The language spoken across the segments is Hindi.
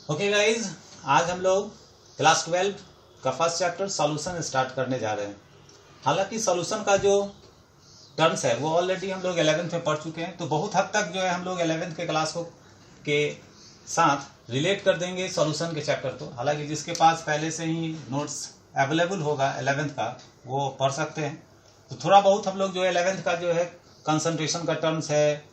ओके गाइज, आज हम लोग क्लास 12 का फर्स्ट चैप्टर सॉल्यूशन स्टार्ट करने जा रहे हैं। हालांकि सॉल्यूशन का जो टर्म्स है वो ऑलरेडी हम लोग 11th में पढ़ चुके हैं, तो बहुत हद तक जो है हम लोग 11th के क्लास को के साथ रिलेट कर देंगे सॉल्यूशन के चैप्टर को। हालांकि जिसके पास पहले से ही नोट्स अवेलेबल होगा 11th का वो पढ़ सकते हैं। तो थोड़ा बहुत हम लोग जो है 11th का जो है कंसंट्रेशन का टर्म्स है,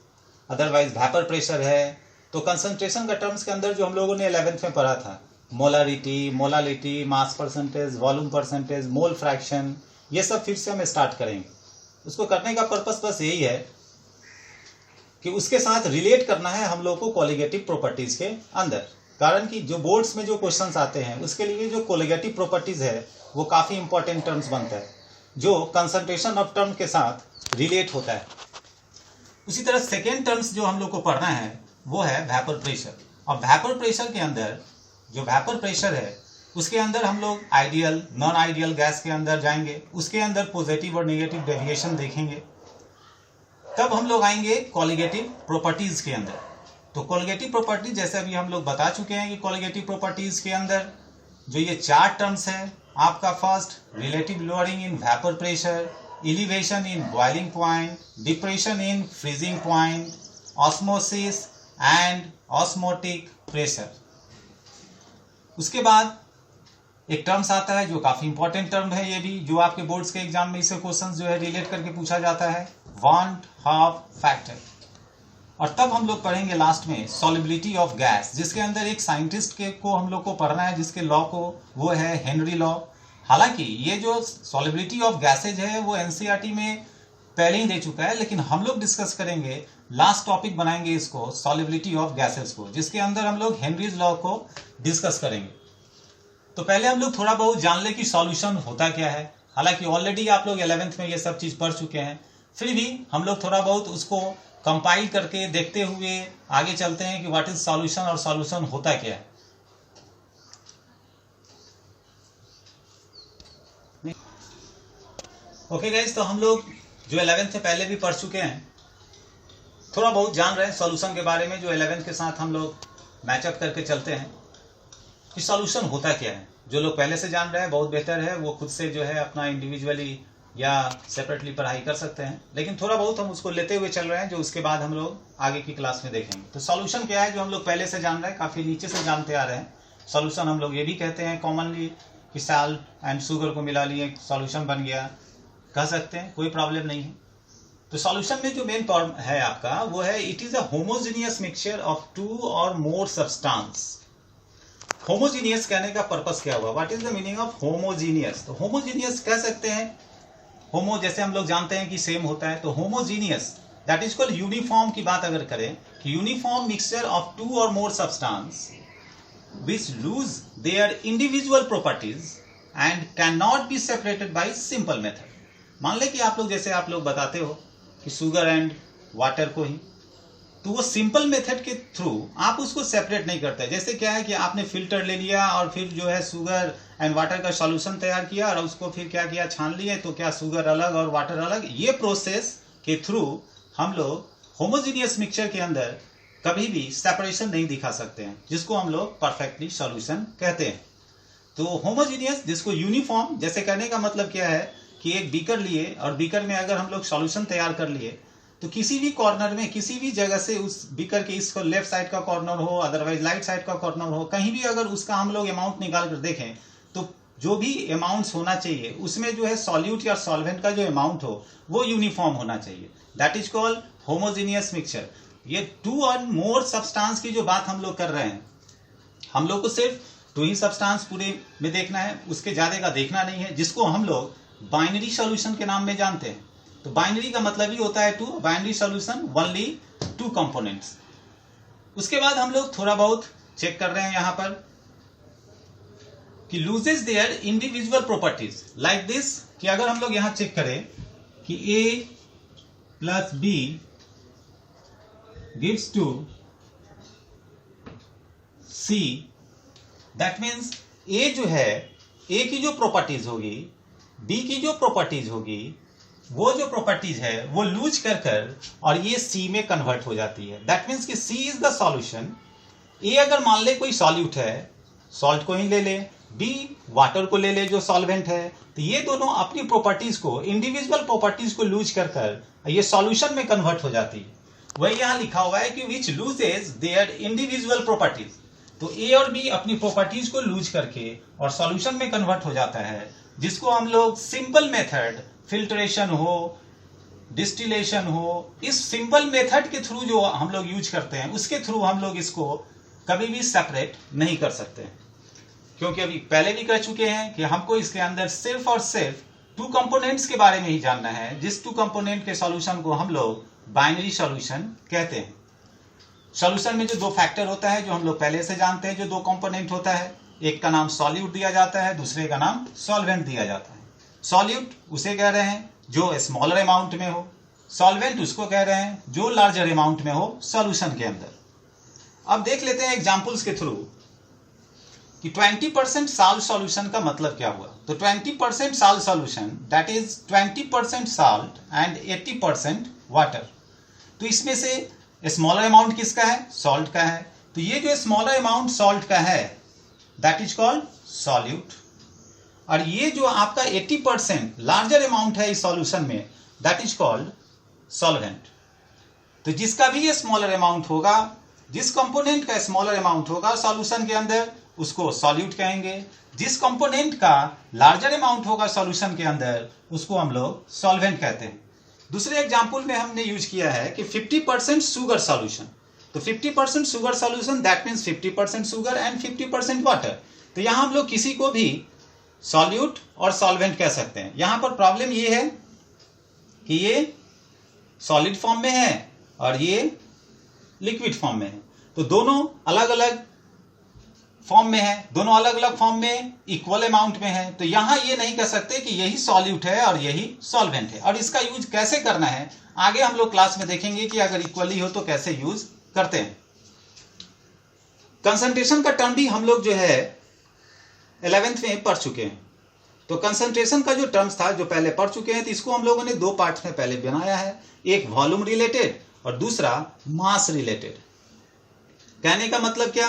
अदरवाइज वेपर प्रेशर है। तो कंसंट्रेशन का टर्म्स के अंदर जो हम लोगों ने 11th में पढ़ा था, molarity, molality, mass percentage, volume percentage, mole fraction, ये सब फिर से हम स्टार्ट करेंगे। उसको करने का पर्पस बस यही है कि उसके साथ रिलेट करना है हम लोग को कोलिगेटिव प्रॉपर्टीज के अंदर। कारण कि जो बोर्ड्स में जो क्वेश्चंस आते हैं उसके लिए जो कोलिगेटिव प्रॉपर्टीज है वो काफी इंपॉर्टेंट टर्म्स बनता है जो कंसंट्रेशन ऑफ टर्म के साथ रिलेट होता है। उसी तरह सेकेंड टर्म्स जो हम लोग को पढ़ना है वो है वेपर प्रेशर। और वेपर प्रेशर के अंदर जो वेपर प्रेशर है उसके अंदर हम लोग आइडियल नॉन आइडियल गैस के अंदर जाएंगे, उसके अंदर पॉजिटिव और नेगेटिव डेविएशन देखेंगे। तब हम लोग आएंगे कोलिगेटिव प्रॉपर्टीज के अंदर। तो कोलिगेटिव प्रॉपर्टीज जैसे अभी हम लोग बता चुके हैं कि कोलिगेटिव प्रॉपर्टीज के अंदर जो ये चार टर्म्स है आपका, first relative lowering in vapour pressure, elevation in boiling point, depression in freezing point, osmosis and osmotic pressure. उसके बाद एक टर्म्स आता है जो काफी इंपॉर्टेंट टर्म है, ये भी जो आपके बोर्ड्स के एग्जाम में इससे क्वेश्चंस जो है रिलेट करके पूछा जाता है, वांट हाफ फैक्टर। और तब हम लोग पढ़ेंगे लास्ट में सॉल्युबिलिटी ऑफ गैस, जिसके अंदर एक साइंटिस्ट के को हम लोग को पढ़ना है जिसके लॉ को वो है हेनरी लॉ। हालांकि ये जो सॉल्युबिलिटी ऑफ गैसेज है वो एनसीईआरटी में पहले ही दे चुका है, लेकिन हम लोग डिस्कस करेंगे, लास्ट टॉपिक बनाएंगे इसको सॉल्युबिलिटी ऑफ गैसेज को, जिसके अंदर हम लोग हेनरीज लॉ को डिस्कस करेंगे। तो पहले हम लोग थोड़ा बहुत जान ले कि सॉल्यूशन होता क्या है। हालांकि ऑलरेडी आप लोग 11th में ये सब चीज पढ़ चुके हैं, फिर भी हम लोग थोड़ा बहुत उसको कंपाइल करके देखते हुए आगे चलते हैं कि व्हाट इज सॉल्यूशन और सॉल्यूशन होता क्या है। ओके गाइस, तो हम लोग जो 11th से पहले भी पढ़ चुके हैं, थोड़ा बहुत जान रहे हैं सॉल्यूशन के बारे में, जो 11th के साथ हम लोग मैचअप करके चलते हैं कि सॉल्यूशन होता क्या है। जो लोग पहले से जान रहे हैं बहुत बेहतर है, वो खुद से जो है अपना इंडिविजुअली या सेपरेटली पढ़ाई कर सकते हैं, लेकिन थोड़ा बहुत हम उसको लेते हुए चल रहे हैं जो उसके बाद हम लोग आगे की क्लास में देखेंगे। तो सॉल्यूशन क्या है जो हम लोग पहले से जान रहे हैं, काफी नीचे से जानते आ रहे हैं। सॉल्यूशन हम लोग ये भी कहते हैं कॉमनली कि साल्ट एंड शुगर को मिला लिए सॉल्यूशन बन गया, कह सकते हैं, कोई प्रॉब्लम नहीं है। तो सॉल्यूशन में जो मेन टर्म है आपका वो है it is a homogeneous mixture of two or more substance. Homogeneous कहने का पर्पस क्या हुआ, what is the meaning of homogeneous. तो होमोजीनियस कह सकते हैं, होमो जैसे हम लोग जानते हैं कि सेम होता है, तो homogeneous that is called uniform की बात अगर करें कि uniform mixture of two or more substance which lose their individual properties and cannot be separated by simple method। मान ले कि आप लोग जैसे आप लोग बताते हो कि शुगर एंड वाटर को ही, तो वो सिंपल मेथड के थ्रू आप उसको सेपरेट नहीं करते। जैसे क्या है कि आपने फिल्टर ले लिया और फिर जो है शुगर एंड वाटर का सॉल्यूशन तैयार किया और उसको फिर क्या किया, छान लिए, तो क्या शुगर अलग और वाटर अलग। ये प्रोसेस के थ्रू हम लोग होमोजीनियस मिक्सचर के अंदर कभी भी सेपरेशन नहीं दिखा सकते हैं, जिसको हम लोग परफेक्टली सॉल्यूशन कहते हैं। तो होमोजीनियस जिसको यूनिफॉर्म, जैसे कहने का मतलब क्या है कि एक बीकर लिए और बीकर में अगर हम लोग सॉल्यूशन तैयार कर लिए तो किसी भी कॉर्नर में किसी भी जगह से उस बीकर के इसको लेफ्ट साइड का कॉर्नर हो अदरवाइज राइट साइड का कॉर्नर हो, कहीं भी अगर उसका हम लोग अमाउंट निकाल कर देखें तो जो भी अमाउंट्स होना चाहिए उसमें जो है सॉल्यूट या सॉल्वेंट का जो अमाउंट हो वो यूनिफॉर्म होना चाहिए। That is called homogeneous mixture. ये टू और मोर सब्सटेंस की जो बात हम लोग कर रहे हैं, हम लोग को सिर्फ टू ही सब्सटेंस पूरे में देखना है, उसके ज्यादा का देखना नहीं है, जिसको हम लोग बाइनरी सॉल्यूशन के नाम में जानते हैं। तो बाइनरी का मतलब ही होता है two, binary solution only two components. उसके बाद हम लोग थोड़ा बहुत चेक कर रहे हैं यहां पर कि loses their individual properties like this, कि अगर हम लोग यहां चेक करें कि A plus B gives to C, that means A जो है, A की जो प्रॉपर्टीज होगी, B की जो प्रॉपर्टीज होगी, वो जो प्रॉपर्टीज है वो लूज कर और ये C में कन्वर्ट हो जाती है। दैट मीन्स कि C इज द सॉल्यूशन ए अगर मान ले कोई सॉल्यूट है, सॉल्ट को ही ले ले, बी वाटर को ले ले जो सॉल्वेंट है, तो ये दोनों अपनी प्रॉपर्टीज को, इंडिविजुअल प्रॉपर्टीज को लूज कर ये सॉल्यूशन में कन्वर्ट हो जाती है। वही यहाँ लिखा हुआ है कि विच लूजेज देयर इंडिविजुअल प्रॉपर्टीज। तो ए और बी अपनी प्रॉपर्टीज को लूज करके और सॉल्यूशन में कन्वर्ट हो जाता है, जिसको हम लोग सिंपल मेथड, फिल्ट्रेशन हो, डिस्टिलेशन हो, इस सिंपल मेथड के थ्रू जो हम लोग यूज करते हैं उसके थ्रू हम लोग इसको कभी भी सेपरेट नहीं कर सकते हैं। क्योंकि अभी पहले भी कह चुके हैं कि हमको इसके अंदर सिर्फ और सिर्फ टू कंपोनेंट्स के बारे में ही जानना है, जिस टू कंपोनेंट के सॉल्यूशन को हम लोग बाइनरी सॉल्यूशन कहते हैं। सॉल्यूशन में जो दो फैक्टर होता है जो हम लोग पहले से जानते हैं, जो दो कंपोनेंट होता है, एक का नाम सॉल्यूट दिया जाता है, दूसरे का नाम सॉल्वेंट दिया जाता है। सॉल्यूट उसे कह रहे हैं जो स्मॉलर अमाउंट में हो, सॉल्वेंट उसको कह रहे हैं जो लार्जर अमाउंट में हो सॉल्यूशन के अंदर। अब देख लेते हैं एग्जांपल्स के थ्रू कि 20% साल्ट सॉल्यूशन का मतलब क्या हुआ। तो 20% salt solution that is 20% salt and 80% water. तो इसमें से स्मॉलर अमाउंट किसका है? सॉल्ट का है। तो ये जो स्मॉलर अमाउंट सॉल्ट का है दैट इज कॉल्ड सॉल्यूट, और ये जो आपका 80% लार्जर अमाउंट है इस सॉल्यूशन में दैट इज कॉल्ड सॉल्वेंट। तो जिसका भी ये स्मॉलर अमाउंट होगा, जिस कंपोनेंट का स्मॉलर अमाउंट होगा सॉल्यूशन के अंदर उसको सॉल्यूट कहेंगे, जिस कंपोनेंट का लार्जर अमाउंट होगा सॉल्यूशन के अंदर उसको हम लोग सॉल्वेंट कहते हैं। दूसरे एग्जांपल में हमने यूज किया है कि 50% शुगर सॉल्यूशन। तो 50% sugar solution that means 50% sugar and 50% water. तो यहां हम लोग किसी को भी सॉल्यूट और सॉल्वेंट कह सकते हैं। यहां पर प्रॉब्लम ये है कि ये सॉलिड फॉर्म में है और ये लिक्विड फॉर्म में है, तो दोनों अलग अलग फॉर्म में है, दोनों अलग अलग फॉर्म में इक्वल अमाउंट में है। तो यहां ये नहीं कह सकते कि यही सॉल्यूट है और यही सॉल्वेंट है। और इसका यूज कैसे करना है आगे हम लोग क्लास में देखेंगे कि अगर इक्वली हो तो कैसे यूज करते हैं। कंसंट्रेशन का टर्म भी हम लोग जो है 11th में पढ़ चुके हैं। तो कंसंट्रेशन का जो टर्म्स था जो पहले पढ़ चुके हैं, तो इसको हम लोगों ने दो पार्ट्स में पहले बनाया है, एक वॉल्यूम रिलेटेड और दूसरा मास रिलेटेड। कहने का मतलब क्या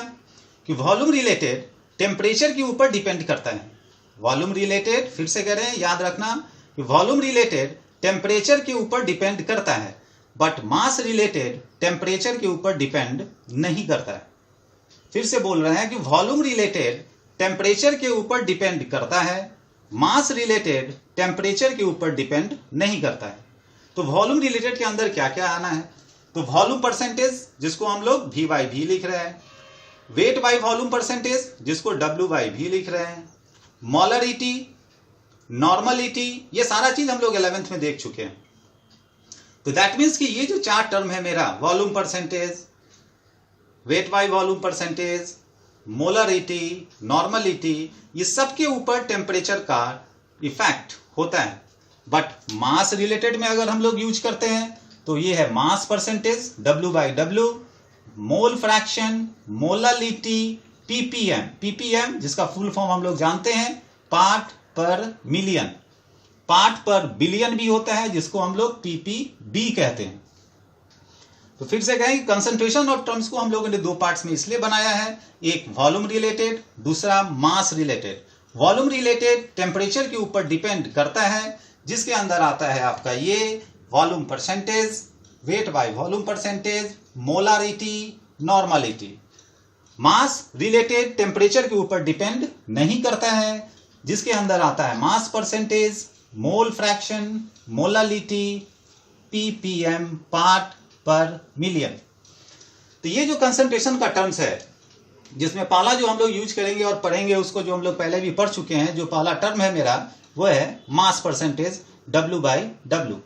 कि वॉल्यूम रिलेटेड टेम्परेचर के ऊपर डिपेंड करता है। वॉल्यूम रिलेटेड, फिर से कह रहे हैं, याद रखना कि वॉल्यूम रिलेटेड टेम्परेचर के ऊपर डिपेंड करता है, बट मास रिलेटेड टेम्परेचर के ऊपर डिपेंड नहीं करता है। फिर से बोल रहे हैं कि वॉल्यूम रिलेटेड टेम्परेचर के ऊपर डिपेंड करता है, मास रिलेटेड टेम्परेचर के ऊपर डिपेंड नहीं करता है। तो वॉल्यूम रिलेटेड के अंदर क्या क्या आना है? तो वॉल्यूम परसेंटेज जिसको हम लोग V/V लिख रहे हैं, वेट बाय वॉल्यूम परसेंटेज जिसको W/V लिख रहे हैं, मोलरिटी, नॉर्मलिटी, ये सारा चीज हम लोग 11th में देख चुके हैं। तो दैट मीन्स कि ये जो चार टर्म है मेरा, volume percentage, weight by volume percentage, molarity, normality, ये सब के ऊपर टेम्परेचर का इफेक्ट होता है। बट मास रिलेटेड में अगर हम लोग यूज करते हैं तो ये है mass percentage W/W, mole fraction, molality, ppm, ppm जिसका फुल फॉर्म हम लोग जानते हैं पार्ट पर मिलियन, पार्ट पर बिलियन भी होता है जिसको हम लोग ppb कहते हैं। तो फिर से कहें, कंसंट्रेशन ऑफ टर्म्स को हम लोगों ने दो पार्ट्स में इसलिए बनाया है, एक वॉल्यूम रिलेटेड, दूसरा मास रिलेटेड। वॉल्यूम रिलेटेड टेम्परेचर के ऊपर डिपेंड करता है, जिसके अंदर आता है आपका ये volume percentage, weight by volume percentage, molarity, normality. Mass related temperature के ऊपर डिपेंड नहीं करता है, जिसके अंदर आता है mass percentage, mole fraction, molality, ppm, part पर मिलियन। तो ये जो कंसंट्रेशन का टर्म्स है, जिसमें पहला जो हम लोग यूज करेंगे और पढ़ेंगे उसको जो हम लोग पहले भी पढ़ चुके हैं, जो पहला टर्म है मेरा वो है मास परसेंटेज W/W।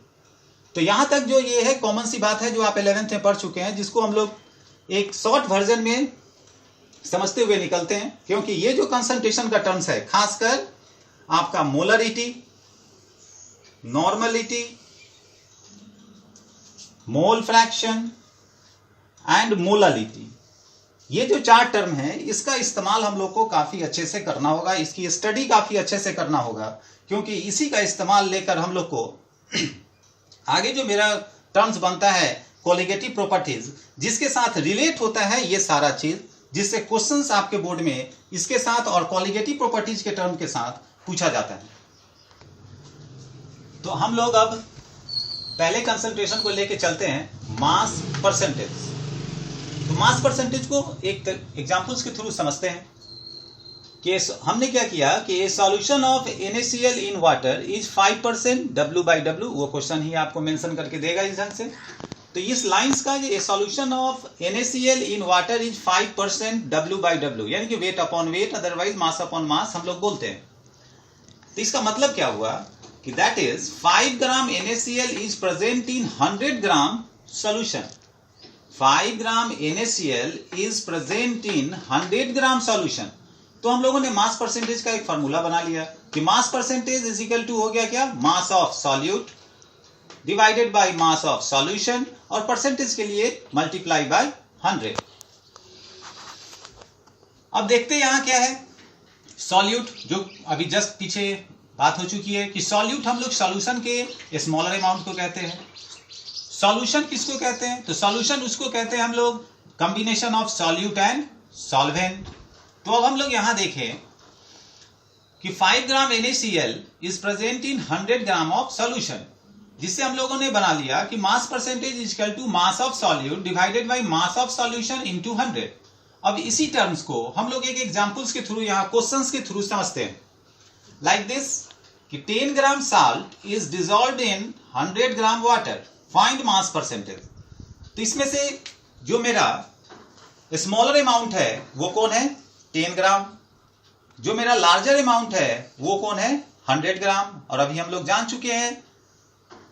तो यहां तक जो ये है कॉमन सी बात है जो आप 11th में पढ़ चुके हैं, जिसको हम लोग एक शॉर्ट वर्जन में समझते हुए निकलते हैं। क्योंकि ये जो कंसंट्रेशन का टर्म्स है, खासकर आपका molarity, normality, mole fraction and molality, ये जो चार टर्म है इसका इस्तेमाल हम लोग को काफी अच्छे से करना होगा, इसकी स्टडी काफी अच्छे से करना होगा। क्योंकि इसी का इस्तेमाल लेकर हम लोग को आगे जो मेरा टर्म्स बनता है कोलिगेटिव प्रॉपर्टीज, जिसके साथ रिलेट होता है ये सारा चीज जिससे क्वेश्चंस आपके बोर्ड में इसके साथ और कॉलिगेटिव प्रॉपर्टीज के टर्म के साथ पूछा जाता है। तो हम लोग अब पहले कंसंट्रेशन को लेके चलते हैं मास परसेंटेज। तो मास परसेंटेज को एक एग्जांपल्स के थ्रू समझते हैं कि हमने क्या किया कि ए solution of NaCl in water is 5% W/W, वो क्वेश्चन ही आपको मेंशन करके देगा इस ढंग से। तो इस लाइंस का ए solution of NaCl in water is 5% W/W, यानी कि weight upon weight, otherwise mass upon mass हम लोग बोलते हैं। तो इसका मतलब क्या हुआ कि that is 5 gram NaCl is present in 100 gram solution. 5 gram NaCl is present in 100 gram solution. तो हम लोगों ने मास परसेंटेज का एक फॉर्मूला बना लिया कि mass percentage is equal to हो गया क्या, mass of solute divided by mass of solution, और परसेंटेज के लिए मल्टीप्लाई बाय 100। अब देखते हैं यहां क्या है सॉल्यूट, जो अभी जस्ट पीछे बात हो चुकी है कि सॉल्यूट हम लोग सॉल्यूशन के स्मॉलर अमाउंट को कहते हैं। सॉल्यूशन किसको कहते हैं, तो सॉल्यूशन उसको कहते हैं हम लोग combination of solute and solvent. तो अब हम लोग यहां देखें कि 5 gram NaCl is present in 100 gram of solution, जिससे हम लोगों ने बना लिया कि mass percentage is equal to mass of solute divided by mass of solution into 100। अब इसी टर्म्स को हम लोग एक एग्जांपल्स के थ्रू, यहां क्वेश्चंस के थ्रू समझते हैं। लाइक दिस कि 10 gram salt is dissolved in 100 gram water, find mass percentage. तो इसमें से जो मेरा स्मॉलर अमाउंट है वो कौन है, 10 ग्राम। जो मेरा लार्जर अमाउंट है वो कौन है, 100 ग्राम। और अभी हम लोग जान चुके हैं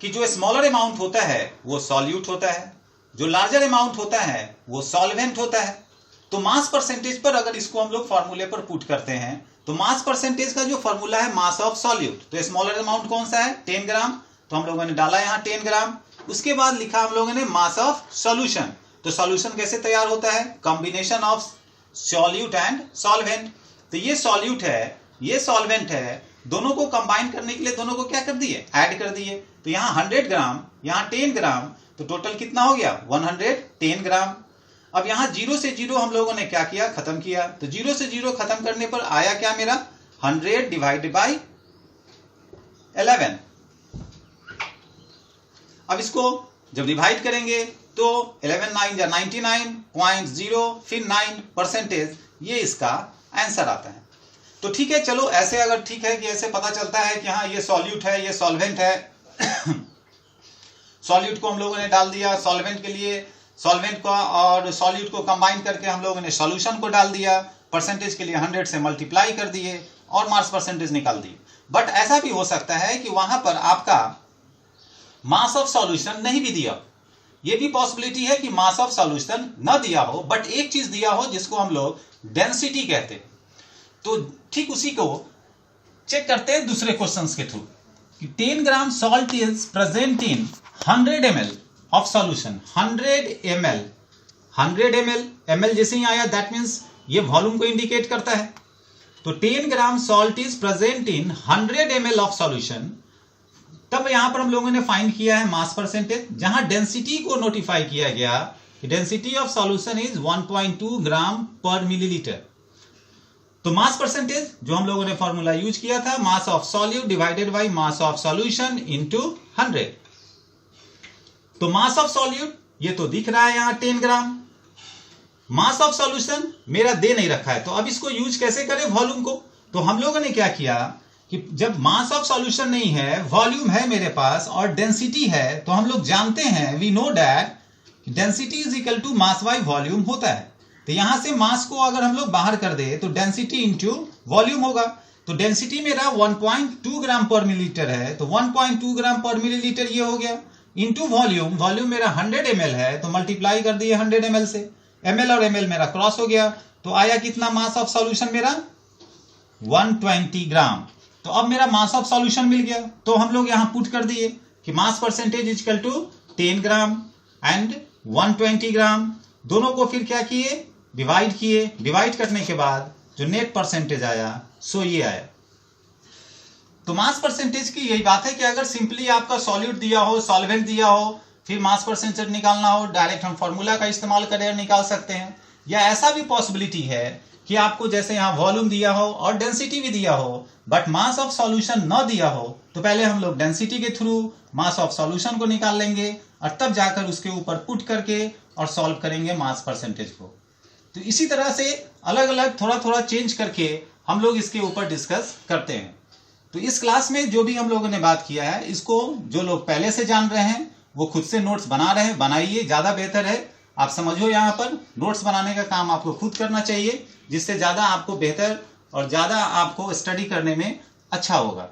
कि जो स्मॉलर अमाउंट होता है वो सॉल्यूट होता है, जो लार्जर अमाउंट होता है वो सॉल्वेंट होता है। तो मास परसेंटेज पर अगर इसको हम लोग फॉर्मूले पर पुट करते हैं तो मास परसेंटेज का जो फॉर्मूला है मास ऑफ सॉल्यूट, तो स्मॉलर अमाउंट कौन सा है, 10 ग्राम। तो हम लोगों ने डाला यहाँ 10 ग्राम। उसके बाद लिखा हम लोगों ने मास ऑफ सॉल्यूशन। तो सॉल्यूशन कैसे तैयार होता है, combination of solute and solvent. तो ये सॉल्यूट है, ये सॉल्वेंट है, दोनों को कंबाइन करने के लिए दोनों को क्या कर दिए, ऐड कर दिए। तो यहाँ 100 ग्राम, यहाँ 10 ग्राम, तो टोटल कितना हो गया, 110 ग्राम। अब यहाँ 0 से 0 हम लोगों ने क्या किया, खत्म किया। तो 0 से 0 खत्म करने पर आया क्या मेरा, 100 डिवाइडेड बाई 11। अब इसको जब डिवाइड करेंगे तो 11 9 या 99.0 फिर 9 परसेंटेज, ये इसका आंसर आता है। तो ठीक है, चलो ऐसे अगर ठीक है कि ऐसे पता चलता है कि हाँ ये सॉल्यूट है, ये सॉल्वेंट है। सॉल्यूट को हम लोगों ने डाल दिया, सॉल्वेंट के लिए सॉल्वेंट को और सॉल्यूट को कंबाइन करके हम लोगों ने सॉल्यूशन को डाल दिया, परसेंटेज के लिए 100 से मल्टीप्लाई कर दिए और मास परसेंटेज निकाल दिए। बट ऐसा भी हो सकता है कि वहां पर आपका मास ऑफ सॉल्यूशन नहीं भी दिया, ये भी पॉसिबिलिटी है कि मास ऑफ सॉल्यूशन न दिया हो, बट एक चीज दिया हो जिसको हम लोग डेंसिटी कहते हैं। तो ठीक उसी को चेक करते हैं दूसरे क्वेश्चंस के थ्रू कि 10 gram salt is present in 100 ml of solution. 100 ml जैसे ही आया दैट मीन्स ये वॉल्यूम को इंडिकेट करता है। तो 10 gram salt is present in 100 ml of solution. तब यहां पर हम लोगों ने फाइंड किया है मास परसेंटेज, जहां डेंसिटी को नोटिफाई किया गया कि density of solution is 1.2 gram per millilitre. तो मास परसेंटेज जो हम लोगों ने फॉर्मूला यूज किया था, मास of solute divided by mass of solution into 100। तो मास ऑफ सॉल्यूट ये तो दिख रहा है यहां 10 ग्राम, मास ऑफ सॉल्यूशन मेरा दे नहीं रखा है। तो अब इसको यूज कैसे करें वॉल्यूम को, तो हम लोगों ने क्या किया कि जब मास ऑफ सॉल्यूशन नहीं है, वॉल्यूम है मेरे पास और डेंसिटी है, तो हम लोग जानते हैं, we know that density is equal to mass by volume होता है। तो यहां से मास को अगर हम लोग बाहर कर दे तो डेंसिटी इंटू वॉल्यूम होगा। तो डेंसिटी मेरा 1.2 ग्राम पर मिलीलीटर है, तो 1.2 ग्राम पर मिलीलीटर ये हो गया, इंटू वॉल्यूम, वॉल्यूम मेरा 100 ml है, तो मल्टीप्लाई कर दिए 100 ml से, ml और ml मेरा क्रॉस हो गया। तो आया कितना मास ऑफ सॉल्यूशन मेरा 120 ग्राम। तो अब मेरा मास ऑफ सॉल्यूशन मिल गया। तो हम लोग यहां पुट कर दिए कि mass percentage is equal to 10 gram and 120 gram. दोनों को फिर क्या किए, डिवाइड किए। डिवाइड करने के बाद जो नेट परसेंटेज आया सो ये आया। तो मास परसेंटेज की यही बात है कि अगर सिंपली आपका सॉल्यूट दिया हो, सॉल्वेंट दिया हो, फिर मास परसेंटेज निकालना हो, डायरेक्ट हम फॉर्मूला का इस्तेमाल करें और निकाल सकते हैं। या ऐसा भी पॉसिबिलिटी है कि आपको जैसे यहाँ वॉल्यूम दिया हो और डेंसिटी भी दिया हो, बट मास ऑफ सॉल्यूशन न दिया हो, तो पहले हम लोग डेंसिटी के थ्रू मास ऑफ सॉल्यूशन को निकाल लेंगे और तब जाकर उसके ऊपर पुट करके और सॉल्व करेंगे मास परसेंटेज को। तो इसी तरह से अलग अलग थोड़ा थोड़ा चेंज करके हम लोग इसके ऊपर डिस्कस करते हैं। तो इस क्लास में जो भी हम लोगों ने बात किया है, इसको जो लोग पहले से जान रहे हैं वो खुद से नोट्स बना रहे हैं, बनाइए, ज्यादा बेहतर है। आप समझो, यहाँ पर नोट्स बनाने का काम आपको खुद करना चाहिए, जिससे ज्यादा आपको बेहतर और ज्यादा आपको स्टडी करने में अच्छा होगा।